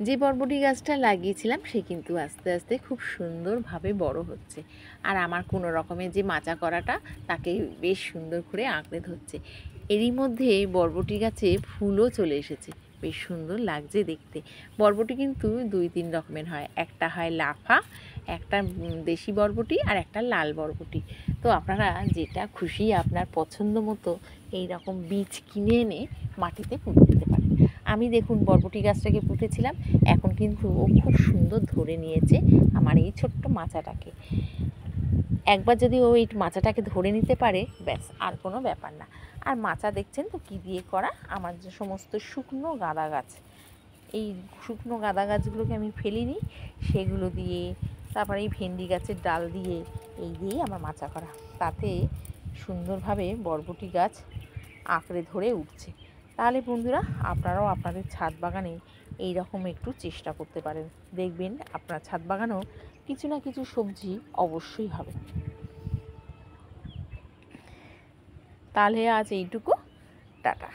যে বরবটি গাছটা লাগিয়েছিলাম সে কিন্তু আস্তে আস্তে খুব সুন্দরভাবে বড় হচ্ছে, আর আমার কোনো রকমের যে মাচা করাটা তাকে বেশ সুন্দর করে আঁকড়ে ধরছে। এরই মধ্যে বরবটি গাছে ফুলও চলে এসেছে, বেশ সুন্দর লাগছে দেখতে। বরবটি কিন্তু 2-3 রকমের হয়, একটা হয় লাফা, একটা দেশি বরবটি, আর একটা লাল বরবটি। তো আপনারা যেটা খুশি আপনার পছন্দ মতো এই রকম বীজ কিনে এনে মাটিতে পুঁতে দিতে পারেন। আমি দেখুন বরবটি গাছটাকে পুঁতেছিলাম, এখন কিন্তু ও খুব সুন্দর ধরে নিয়েছে আমার এই ছোট্ট মাচাটাকে। একবার যদি ও এই মাচাটাকে ধরে নিতে পারে, ব্যাস আর কোনো ব্যাপার না। আর মাচা দেখছেন তো কী দিয়ে করা, আমার যে সমস্ত শুকনো গাঁদা গাছ, এই শুকনো গাঁদা গাছগুলোকে আমি ফেলিনি, সেগুলো দিয়ে, তারপরে এই ভেন্ডি গাছের ডাল দিয়ে, এই দিয়েই আমার মাচা করা। তাতে সুন্দরভাবে বরবটি গাছ আঁকড়ে ধরে উঠছে। তাহলে বন্ধুরা, আপনারাও আপনাদের ছাদ বাগানে এই রকম একটু চেষ্টা করতে পারেন, দেখবেন আপনার ছাদ বাগানেও কিছু না কিছু সবজি অবশ্যই হবে। তাহলে আজ এইটুকু, টাটা।